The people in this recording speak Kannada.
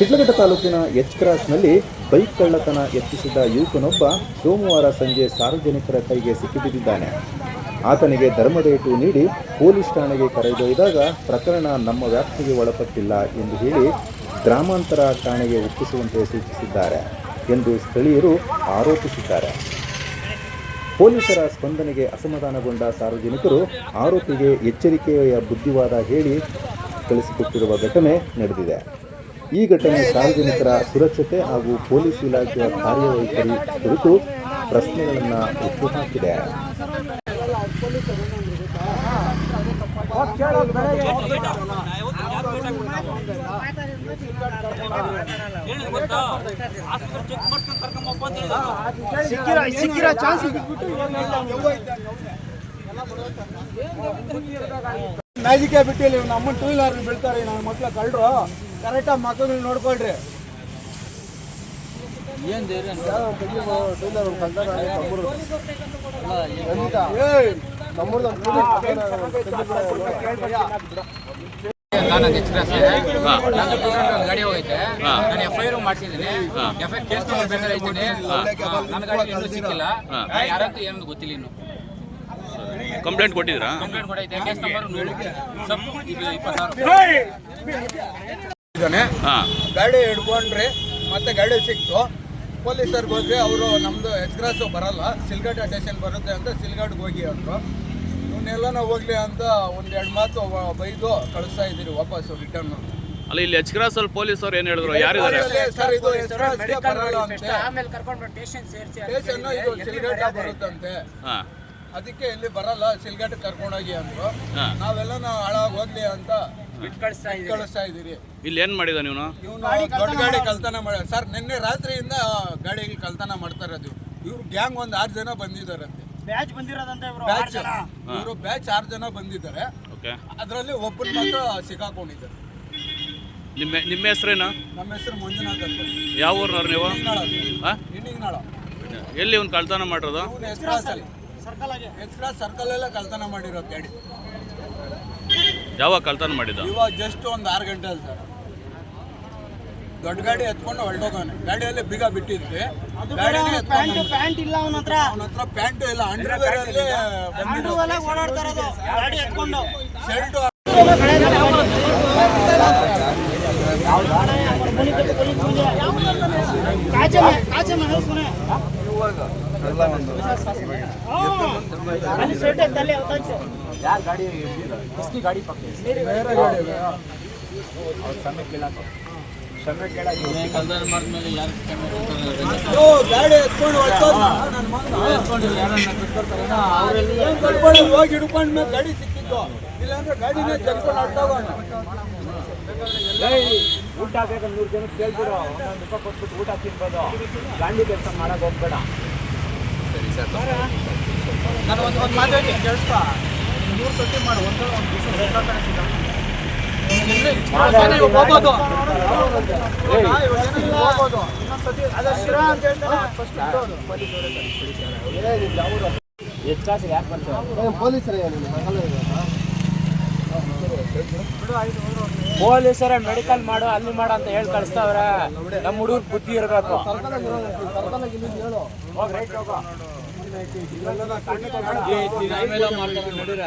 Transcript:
ಶಿಡ್ಲಘಟ್ಟ ತಾಲೂಕಿನ ಎಚ್ ಕ್ರಾಸ್ನಲ್ಲಿ ಬೈಕ್ ಕಳ್ಳತನ ಯತ್ನಿಸಿದ ಯುವಕನೊಬ್ಬ ಸೋಮವಾರ ಸಂಜೆ ಸಾರ್ವಜನಿಕರ ಕೈಗೆ ಸಿಕ್ಕಿಬಿದ್ದಿದ್ದಾನೆ. ಆತನಿಗೆ ಧರ್ಮದೇಟು ನೀಡಿ ಪೊಲೀಸ್ ಠಾಣೆಗೆ ಕರೆದೊಯ್ದಾಗ ಪ್ರಕರಣ ನಮ್ಮ ವ್ಯಾಪ್ತಿಗೆ ಒಳಪಟ್ಟಿಲ್ಲ ಎಂದು ಹೇಳಿ ಗ್ರಾಮಾಂತರ ಠಾಣೆಗೆ ಒಪ್ಪಿಸುವಂತೆ ಸೂಚಿಸಿದ್ದಾರೆ ಎಂದು ಸ್ಥಳೀಯರು ಆರೋಪಿಸಿದ್ದಾರೆ. ಪೊಲೀಸರ ಸ್ಪಂದನೆಗೆ ಅಸಮಾಧಾನಗೊಂಡ ಸಾರ್ವಜನಿಕರು ಆರೋಪಿಗೆ ಎಚ್ಚರಿಕೆಯ ಬುದ್ಧಿವಾದ ಹೇಳಿ ಕಳಿಸಿಕೊಟ್ಟಿರುವ ಘಟನೆ ನಡೆದಿದೆ. ಈ ಘಟನೆ ಸಾರ್ವಜನಿಕರ ಸುರಕ್ಷತೆ ಹಾಗೂ ಪೊಲೀಸ್ ಇಲಾಖೆಯ ಕಾರ್ಯವೈಖರಿ ಕುರಿತು ಪ್ರಶ್ನೆಗಳನ್ನು ಹುಟ್ಟುಹಾಕಿದೆ. ಮ್ಯಾಜಿಕೇ ಬಿಟ್ಟಿಲ್ಲ. ನಮ್ಮ ಟೂ ವೀಲರ್ ಬೀಳ್ತಾರೆ. ನನ್ನ ಮಕ್ಳ ಕಳ್ಳರು ಕರೆಕ್ಟಾಗಿ ಮಕ್ಕಳು ನೋಡ್ಕೊಳ್ರಿ. ಏನು ಧೈರ್ಯ ನಾನು ಎಕ್ಸ್ಪ್ರೆಸ್ ಗಾಡಿ ಹೋಗೈತೆ. ನಾನು FIR ಮಾಡ್ಸಿದ್ದೀನಿ. FIR ಕೇಸ್ ಬೇಕಾಗಿದ್ದೀನಿ. ನನ್ನ ಗಾಡಿ ಇನ್ನೂ ಸಿಕ್ಕಿಲ್ಲ. ಯಾರಂತ ಏನಂತ ಗೊತ್ತಿಲ್ಲ. ಇನ್ನು ಕಂಪ್ಲೇಂಟ್ ಕೊಟ್ಟಿದ್ರಾ? ಕಂಪ್ಲೇಂಟ್ ಕೊಟ್ಟೈತೆ. ಕೇಸ್ ನಂಬರ್ 20,000 ಗಾಡಿ ಹಿಡ್ಕೊಂಡ್ರಿ. ಮತ್ತೆ ಗಾಡಿ ಸಿಕ್ತು. ಪೊಲೀಸರ್ಗೆ ಹೋದ್ರೆ ಅವರು ನಮ್ದು ಎಕ್ಸ್ಪ್ರೆಸ್ ಬರಲ್ಲ, ಸಿಲ್ಘಟ್ಟ ಸ್ಟೇಷನ್ ಬರುತ್ತೆ ಅಂತ ಸಿಲ್ಘಾಟ್ಗೆ ಹೋಗಿ ಅಂದರು. ಇವನ್ನೆಲ್ಲ ಹೋಗ್ಲಿ ಅಂತ ಒಂದೆರಡು ಮಾತು ಬೈದು ಕಳಿಸ್ತಾ ಇದ್ದೀರಿ ವಾಪಸ್ಸು ರಿಟರ್ನ್. ಅಲ್ಲ, ಇಲ್ಲಿ ಎಚ್ ಕ್ರಾಸ್ ಅಲ್ಲಿ ಪೊಲೀಸ್ ಅವ್ರು ಏನ್ ಹೇಳಿದ್ರು? ಯಾರಿದ್ದಾರೆ ಸರ್? ಇದು ಎಕ್ಸ್ಪ್ರೆಸ್ಗೆ ಬರಲ್ಲ ಅಂತೆ. ಸ್ಟೇಷನ್ ಇದು ಸಿಲ್ಘಟ್ಟ ಬರುತ್ತಂತೆ. ಅದಕ್ಕೆ ಇಲ್ಲಿ ಬರಲ್ಲ, ಸಿಲ್ಘಟ್ಟ ಕರ್ಕೊಂಡೋಗಿ ಅಂದ್ರು. ನಾವೆಲ್ಲ ಹಾಳಾಗಿ ಹೋಗ್ಲಿ ಅಂತ ಕಳಿಸ್ತಾ ಇದೀರಿ. ಇಲ್ಲಿ ಏನ್ ಮಾಡಿದ ನೀವು? ದೊಡ್ಡ ಗಾಡಿ ಕಳ್ತನ ಮಾಡಿ ಸರ್. ನಿನ್ನೆ ರಾತ್ರಿಯಿಂದ ಗಾಡಿ ಕಳ್ತನ ಮಾಡ್ತಾ ಇರೋದು. ಇವ್ರು ಗ್ಯಾಂಗ್ ಒಂದು 6 ಜನ ಬಂದಿದ್ದಾರಂತೆ. ಬ್ಯಾಚ್ ಇವರು ಬ್ಯಾಚ್ 6 ಜನ ಬಂದಿದ್ದಾರೆ. ಅದರಲ್ಲಿ ಒಬ್ಬರು ಮಾತ್ರ ಸಿಕ್ಕಾಕೊಂಡಿದ್ದಾರೆ. ನಿಮ್ಮ ಹೆಸರೇನಾ? ನಮ್ಮ ಹೆಸರು ಮಂಜುನಾಥ್ ಅಂತ. ಯಾವ ಊರ್ನವ್ರು ನೀವು? ಇಂಡಿಂಗ್ನಾಳ. ಎಲ್ಲಿ ಒಂದು ಕಳ್ತನ ಮಾಡಿರೋದು? ಎಕ್ಸ್ಪ್ರೆಸ್ ಸರ್ಕಲ್ ಎಲ್ಲ ಕಳ್ತನ ಮಾಡಿರೋ ಗಾಡಿ. ಯಾವಾಗ ಕಳ್ತನ ಮಾಡಿದ? ಇವಾಗ ಜಸ್ಟ್ ಒಂದು 6 ಗಂಟೆ ಅಲ್ಲಿ ಸರ್. ದೊಡ್ಡ ಗಾಡಿ ಎತ್ಕೊಂಡು ಹೊರಟೋಗಾನೆ. ಗಾಡಿಯಲ್ಲಿ ಬೀಗ ಬಿಟ್ಟಿದ್ವಿ. ಪ್ಯಾಂಟ್ ಇಲ್ಲ ಅವನ ಹತ್ರ. ಪ್ಯಾಂಟು ಇಲ್ಲ, ಅಂಡರ್ವೇರ್ ಅಲ್ಲಿ ಶರ್ಟು. ಗಾಡಿ ಎತ್ಕೊಂಡು ಹೋಗಿ ಹಿಡ್ಕೊಂಡ್ಮೇಲೆ ಗಾಡಿ ಸಿಕ್ಕಿದ್ದು. ಇಲ್ಲಾಂದ್ರೆ ಗಾಡಿನೇ ತೆಗೆದುಕೊಂಡು ಹೊರಟೋಗೋಣ. ಊಟ ಬೇಕು 100 ಜನಕ್ಕೆ ಕೇಳ್ಬಿಡು. 1,000 ರೂಪಾಯಿ ಕೊಟ್ಬಿಟ್ಟು ಊಟ ತಿನ್ಬೋದು. ಗಾಂಡಿ ಕೆಲಸ ಮಾಡಕ್ ಹೋಗ್ಬೇಡ. ಸರಿ ಸರ್. ನಾನು ಒಂದು ಮಾತಾಡಿ ಕೇಳಿಸ್ತಾ. 3 ಸತಿ ಮಾಡಿ ಒಂದು ದಿವಸ ಹೋಗ್ಬೋದು. ಇನ್ನೊಂದ್ಸತಿ ಶಿರಾ ಅಂತ ಹೇಳ್ತಾರೆ. ಯಾಕೆ ಬರ್ತಾರೆ ಪೊಲೀಸರೇ? ಮೆಡಿಕಲ್ ಮಾಡು, ಅಲ್ಲಿ ಮಾಡು ಅಂತ ಹೇಳಿ ಕಳಿಸ್ತಾವ್ರೆ. ನಮ್ಮ ಹುಡುಗರು ಬುದ್ಧಿ ಇರಬೇಕು. ಆಮೇಲೆ ಮಾಡ್ತಾರೆ ನೋಡಿರ.